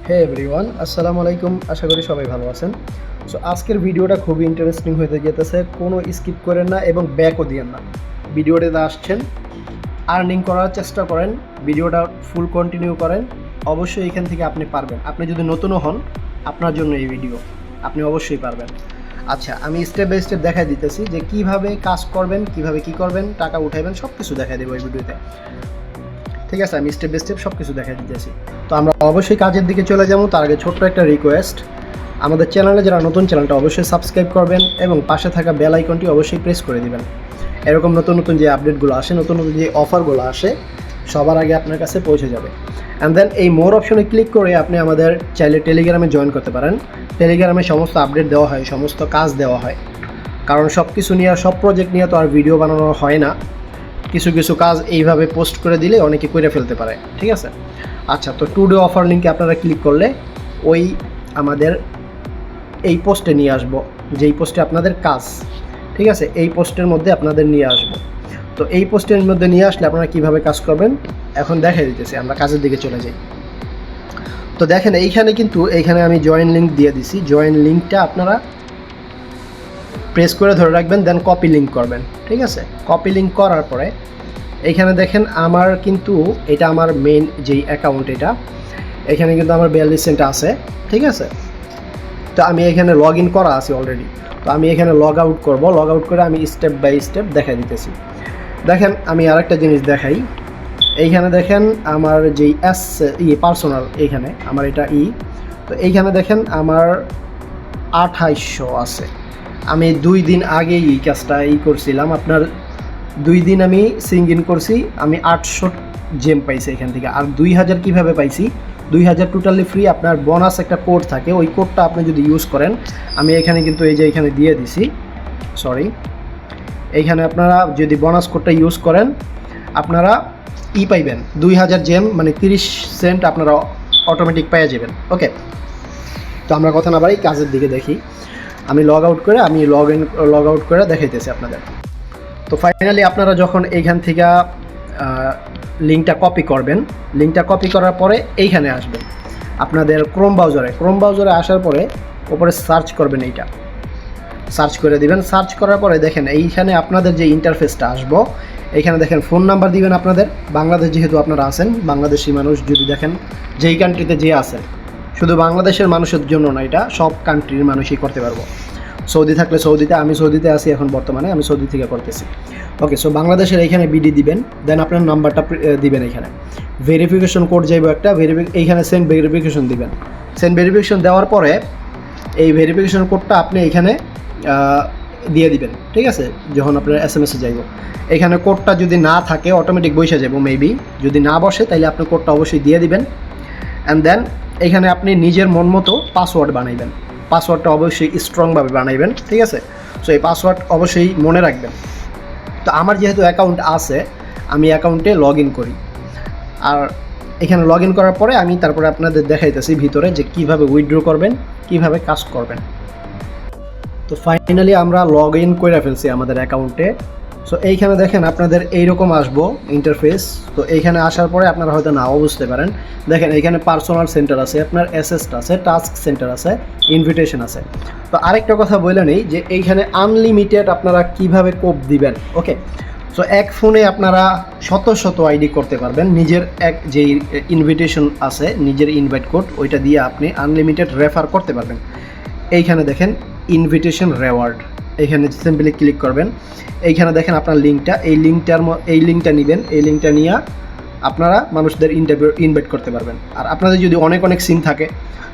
হে everyone, আসসালামু আলাইকুম। আশা করি সবাই ভালো আছেন। সো আজকের ভিডিওটা খুবই ইন্টারেস্টিং হতে যেতেছে। কোনো স্কিপ করেন না এবং ব্যাকও দিয়েন না। ভিডিওটাতে আসছেন, আর্নিং করার চেষ্টা করেন, ভিডিওটা ফুল কন্টিনিউ করেন। অবশ্যই এখান থেকে আপনি পারবেন। আপনি যদি নতুনও হন, আপনার জন্য এই ভিডিও, আপনি অবশ্যই পারবেন। আচ্ছা, আমি স্টেপ বাই স্টেপ দেখাই দিতেছি যে কীভাবে কাজ করবেন, কীভাবে কী করবেন, টাকা উঠাইবেন, সব কিছু দেখাই দেবো এই ভিডিওতে। ঠিক আছে, আমি স্টেপ বাই স্টেপ সব কিছু দেখা দিতেছি। তো আমরা অবশ্যই কাজের দিকে চলে যাবো। তার আগে ছোট্ট একটা রিকোয়েস্ট, আমাদের চ্যানেলে যারা নতুন, চ্যানেলটা অবশ্যই সাবস্ক্রাইব করবেন এবং পাশে থাকা বেল আইকনটি অবশ্যই প্রেস করে দিবেন। এরকম নতুন নতুন যে আপডেটগুলো আসে, নতুন নতুন যে অফারগুলো আসে, সবার আগে আপনার কাছে পৌঁছে যাবে। অ্যান্ড দেন এই মোর অপশনে ক্লিক করে আপনি আমাদের চাইলে টেলিগ্রামে জয়েন করতে পারেন। টেলিগ্রামে সমস্ত আপডেট দেওয়া হয়, সমস্ত কাজ দেওয়া হয়। কারণ সব কিছু নিয়ে, সব প্রজেক্ট নিয়ে তো আর ভিডিও বানানো হয় না। কিছু কিছু কাজ এইভাবে পোস্ট করে দিলে অনেকে করে ফেলতে পারে। ঠিক আছে। আচ্ছা, তো টুডে অফার লিঙ্কে আপনারা ক্লিক করলে ওই আমাদের এই পোস্টে নিয়ে আসবো, যেই পোস্টে আপনাদের কাজ। ঠিক আছে, এই পোস্টের মধ্যে আপনাদের নিয়ে আসবো। তো এই পোস্টের মধ্যে নিয়ে আসলে আপনারা কীভাবে কাজ করবেন এখন দেখাই দিতেছি। আমরা কাজের দিকে চলে যাই। তো দেখেন এইখানে আমি জয়েন লিঙ্ক দিয়ে দিছি। জয়েন লিঙ্কটা আপনারা প্রেস করে ধরে রাখবেন, দেন কপি লিঙ্ক করবেন। ঠিক আছে, কপি লিঙ্ক করার পরে এইখানে দেখেন আমার কিন্তু এটা আমার মেইন যেই অ্যাকাউন্ট, এখানে কিন্তু আমার 42 সেন্ট আছে। ঠিক আছে, তো আমি এখানে লগ ইন করা আছে অলরেডি। তো আমি এখানে লগ আউট করবো। লগ আউট করে আমি স্টেপ বাই স্টেপ দেখাই দিতেছি। দেখেন, আমি আরেকটা জিনিস দেখাই। এইখানে দেখেন আমার যেই পার্সোনাল, এইখানে আমার এটা তো এইখানে দেখেন আমার 2800 আছে। আমি 2 দিন আগে এই কাজটা করছিলাম। আপনার 2 দিন আমি সিং ইন করছি, আমি 800 জেম পাইছি এখান থেকে। আর 2000 কীভাবে পাইছি? 2000 টোটালি ফ্রি। আপনার বোনাস একটা কোড থাকে, ওই কোডটা আপনি যদি ইউজ করেন, আমি এখানে কিন্তু এই যে এখানে দিয়ে দিছি, সরি, এইখানে আপনারা যদি বোনাস কোডটা ইউজ করেন আপনারা পাইবেন 2000 জেম, মানে 30 সেন্ট আপনারা অটোমেটিক পেয়ে যাবেন। ওকে, তো আমরা কথা না বাড়ি, কাজের দিকে দেখি। আমি লগ আউট করে দেখাইতেছি আপনাদের। তো ফাইনালি আপনারা যখন এইখান থেকে লিঙ্কটা কপি করবেন, লিঙ্কটা কপি করার পরে এইখানে আসবেন আপনাদের ক্রোম ব্রাউজারে আসার পরে ওপরে সার্চ করবেন, এইটা সার্চ করে দিবেন। সার্চ করার পরে দেখেন এইখানে আপনাদের যে ইন্টারফেসটা আসবো, এইখানে দেখেন ফোন নাম্বার দিবেন আপনাদের। বাংলাদেশ যেহেতু আপনারা আছেন, বাংলাদেশি মানুষ যদি দেখেন, যেই কান্ট্রিতে যে আছেন, শুধু বাংলাদেশের মানুষের জন্য না, এটা সব কান্ট্রির মানুষই করতে পারবো। সৌদি থাকলে সৌদিতে, আমি সৌদিতে আছি এখন বর্তমানে, আমি সৌদি থেকে করতেছি। ওকে, সো বাংলাদেশের এইখানে বিডি দিবেন, দেন আপনার নাম্বারটা দিবেন। এইখানে ভেরিফিকেশন কোড যাইব একটা, এইখানে সেন্ড ভেরিফিকেশন দিবেন। সেন্ড ভেরিফিকেশন দেওয়ার পরে এই ভেরিফিকেশন কোডটা আপনি এইখানে দিয়ে দিবেন। ঠিক আছে, যখন আপনার SMS-এ যাইব, এখানে কোডটা যদি না থাকে অটোমেটিক বসে যাবো, মেবি যদি না বসে তাইলে আপনি কোডটা অবশ্যই দিয়ে দিবেন। অ্যান্ড দেন এখানে আপনি নিজের মন মতো পাসওয়ার্ড বানাইবেন। পাসওয়ার্ডটা অবশ্যই স্ট্রংভাবে বানাইবেন। ঠিক আছে, সো এই পাসওয়ার্ড অবশ্যই মনে রাখবেন। তো আমার যেহেতু অ্যাকাউন্ট আছে, আমি অ্যাকাউন্টে লগ ইন করি। আর এখানে লগ ইন করার পরে আমি তারপরে আপনাদের দেখাইতেছি ভিতরে যে কীভাবে উইথড্র করবেন, কীভাবে কাজ করবেন। তো ফাইনালি আমরা লগ ইন করে ফেলছি আমাদের অ্যাকাউন্টে। সো এইখানে দেখেন আপনাদের এইরকম আসবো ইন্টারফেস। তো এইখানে আসার পরে আপনারা হয়তো নাও বুঝতে পারেন। দেখেন এইখানে পার্সোনাল সেন্টার আছে, আপনার অ্যাসেস্ট আছে, টাস্ক সেন্টার আছে, ইনভিটেশন আছে। তো আরেকটা কথা বলে নেই যে এইখানে আনলিমিটেড আপনারা কিভাবে কোপ দিবেন। ওকে, সো এক ফোনে আপনারা শত আইডি করতে পারবেন। নিজের যেই ইনভিটেশন আছে, নিজের ইনভাইট কোড, ওইটা দিয়ে আপনি আনলিমিটেড রেফার করতে পারবেন। এইখানে দেখেন ইনভিটেশন রেওয়ার্ড, এইখানে সিম্পলি ক্লিক করবেন। এইখানে দেখেন আপনার লিঙ্কটা, এই লিঙ্কটা নেবেন। এই লিঙ্কটা নিয়ে আপনারা মানুষদের ইনভাইট করতে পারবেন। আর আপনাদের যদি অনেক সিম থাকে,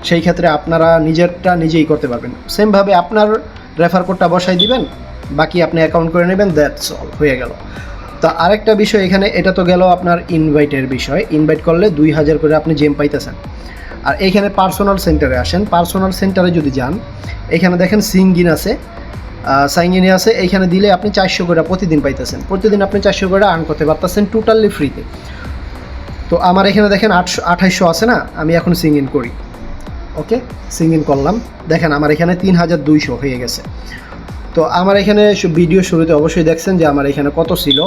সেই ক্ষেত্রে আপনারা নিজেরটা নিজেই করতে পারবেন। সেমভাবে আপনার রেফার কোডটা বসাই দিবেন, বাকি আপনি অ্যাকাউন্ট করে নেবেন, দ্যাটস অল, হয়ে গেল। তো আরেকটা বিষয় এখানে, এটা তো গেল আপনার ইনভাইটের বিষয়। ইনভাইট করলে 2000 করে আপনি জেম পাইতেছেন। আর এইখানে পার্সোনাল সেন্টারে আসেন। পার্সোনাল সেন্টারে যদি যান, এখানে দেখেন সাইন ইন আছে। এইখানে দিলে আপনি 400 করে প্রতিদিন পাইতেছেন। প্রতিদিন আপনি 400 করে আর্ন করতে পারতেছেন টোটালি ফ্রিতে। তো আমার এখানে দেখেন 2800 আছে না, আমি এখন সিং ইন করি। ওকে, সিং ইন করলাম। দেখেন আমার এখানে 3200 হয়ে গেছে। তো আমার এখানে ভিডিও শুরুতে অবশ্যই দেখছেন যে আমার এখানে কত ছিল,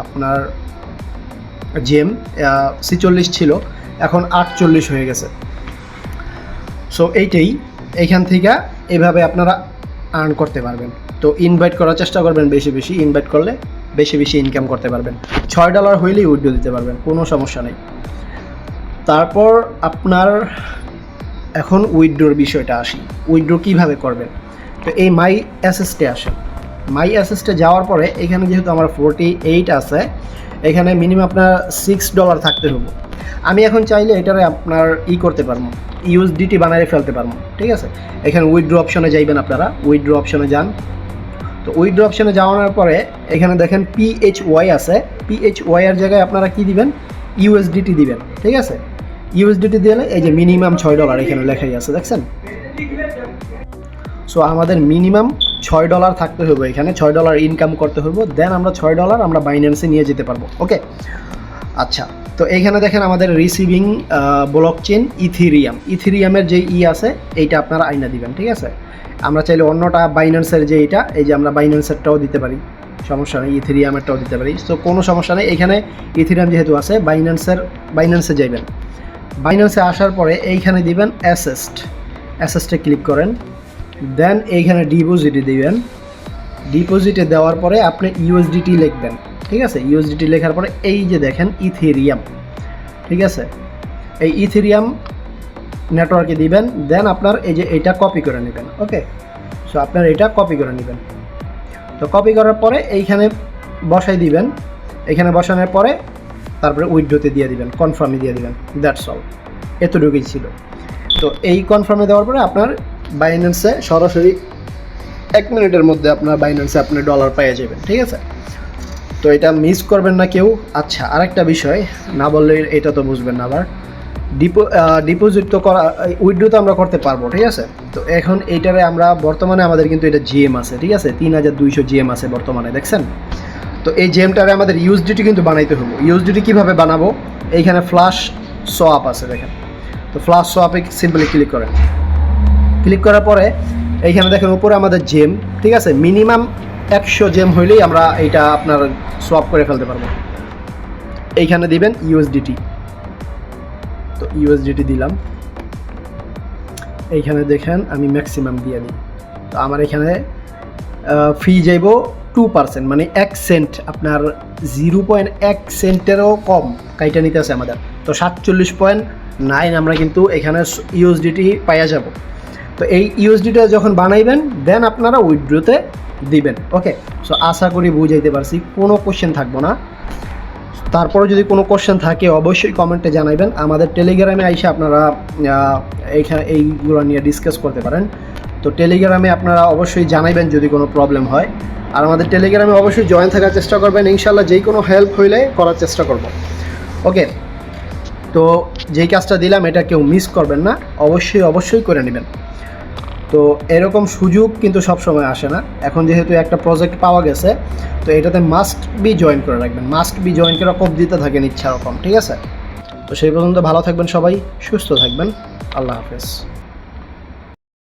আপনার জেম 46 ছিল, এখন 48 হয়ে গেছে। সো এইটাই, এইখান থেকে এভাবে আপনারা আর্ন করতে পারবেন। তো ইনভাইট করার চেষ্টা করবেন, বেশি বেশি ইনভাইট করলে বেশি বেশি ইনকাম করতে পারবেন। $6 হইলেই উইথড্র দিতে পারবেন, কোনো সমস্যা নেই। তারপর আপনার এখন উইথড্রোর বিষয়টা আসি, উইথড্রো কীভাবে করবেন। তো এই মাই অ্যাসেসটে আসেন। মাই অ্যাসেসটে যাওয়ার পরে এখানে যেহেতু আমার 48 আছে, এখানে মিনিমাম আপনার $6 থাকতে হবে। আমি এখন চাইলে এটারে আপনার করতে পারবো, ইউএসডিটি বানিয়ে ফেলতে পারবো, ঠিক আছে। এখানে উইথড্র অপশনে যাইবেন, আপনারা উইথড্র অপশনে যান। তো উইথড্র অপশনে যাওয়ার পরে এখানে দেখেন PHY আছে, PHY এর জায়গায় আপনারা কি দিবেন, ইউএসডিটি দিবেন, ঠিক আছে। ইউএসডিটি দিলে এই যে মিনিমাম $6 এখানে লেখাই আছে, দেখছেন। সো আমাদের মিনিমাম $6 থাকতে হবে, এখানে $6 ইনকাম করতে হবে, দেন আমরা $6 আমরা বাইন্যান্সে নিয়ে যেতে পারবো। ওকে, আচ্ছা। তো এইখানে দেখেন আমাদের রিসিভিং ব্লকচেন ইথেরিয়ামের যে আছে এইটা আপনারা আইনা দিবেন, ঠিক আছে। আমরা চাইলে অন্যটা বাইন্যান্সের যে এইটা, এই যে আমরা বাইন্যান্সেরটাও দিতে পারি, সমস্যা নেই, ইথেরিয়ামেরটাও দিতে পারি। তো কোনো সমস্যা নেই, এখানে ইথেরিয়াম যেহেতু আছে বাইন্যান্সে যাবেন। বাইন্যান্সে আসার পরে এইখানে দিবেন অ্যাসেস্টে ক্লিক করেন, দেন এইখানে ডিপোজিটে দিবেন। ডিপোজিটে দেওয়ার পরে আপনি ইউএসডিটি লিখবেন, ঠিক আছে। ইউএসডিটি লেখার পরে এই যে দেখেন ইথেরিয়াম, ঠিক আছে, এই ইথেরিয়াম নেটওয়ার্কে দিবেন। দেন আপনার এই যে এটা কপি করে নেবেন। ওকে, সো আপনার এটা কপি করে নেবেন। তো কপি করার পরে এইখানে বসাই দিবেন। এখানে বসানোর পরে তারপরে উইথড্রোতে দিয়ে দিবেন, কনফার্মে দিয়ে দিবেন, দ্যাটস অল, এতটুকুই ছিল। তো এই কনফার্মে দেওয়ার পরে আপনার বাইন্যান্সে সরাসরি 1 মিনিটের মধ্যে আপনার বাইন্যান্সে আপনি $1 পেয়ে যাবেন, ঠিক আছে। তো এটা মিস করবেন না কেউ। আচ্ছা, আরেকটা বিষয় না বললে এটা তো বুঝবেন না আবার, ডিপোজিট তো করা, উইথড্রো তো আমরা করতে পারবো, ঠিক আছে। তো এখন এইটারে আমরা বর্তমানে আমাদের কিন্তু এটা জিএম আছে, ঠিক আছে, 3200 জিএম আছে বর্তমানে, দেখছেন। তো এই জিএমটারে আমাদের ইউএসডিটি কিন্তু বানাইতে হবে। ইউএসডিটি কীভাবে বানাবো, এইখানে ফ্ল্যাশ সোয়াপ আছে দেখেন। তো ফ্ল্যাশ সোয়াপে সিম্পলি ক্লিক করেন। ক্লিক করার পরে এইখানে দেখেন উপরে আমাদের জেম, ঠিক আছে, মিনিমাম 100 জেম হইলেই আমরা এইটা আপনার সোয়াপ করে ফেলতে পারবো। এইখানে দিবেন ইউএসডিটি। তো ইউএসডিটি দিলাম, এইখানে দেখেন আমি ম্যাক্সিমাম দিয়ে দিই। তো আমার এখানে ফি যাইব 2%, মানে 1 সেন্ট, আপনার 0.1 সেন্টেরও কম কাইটা নিতে আছে আমাদের। তো 47.9 আমরা কিন্তু এখানে ইউএসডিটি পাইয়া যাব। তো এই ইউএসডিটা যখন বানাইবেন দেন আপনারা উইথড্রোতে দিবেন। ওকে, সো আশা করি বুঝাইতে পারছি, কোনো কোশ্চেন থাকবো না। তারপরে যদি কোনো কোশ্চেন থাকে অবশ্যই কমেন্টে জানাবেন। আমাদের টেলিগ্রামে আইসা আপনারা এইগুলো নিয়ে ডিসকাস করতে পারেন। তো টেলিগ্রামে আপনারা অবশ্যই জানাইবেন যদি কোনো প্রবলেম হয়, আর আমাদের টেলিগ্রামে অবশ্যই জয়েন থাকার চেষ্টা করবেন। ইনশাল্লাহ যেই কোনো হেল্প হইলে করার চেষ্টা করব। ওকে, তো যেই কাজটা দিলাম এটা কেউ মিস করবেন না, অবশ্যই করে নেবেন। তো এরকম সুযোগ কিন্তু সবসময় আসে না। এখন যেহেতু একটা প্রজেক্ট পাওয়া গেছে, তো এটাতে মাস্ট বি জয়েন করে রাখবেন, মাস্ট বি জয়েন করে কোপ দিতে থাকেন ইচ্ছা রকম, ঠিক আছে। তো সেই পর্যন্ত ভালো থাকবেন সবাই, সুস্থ থাকবেন, আল্লাহ হাফেজ।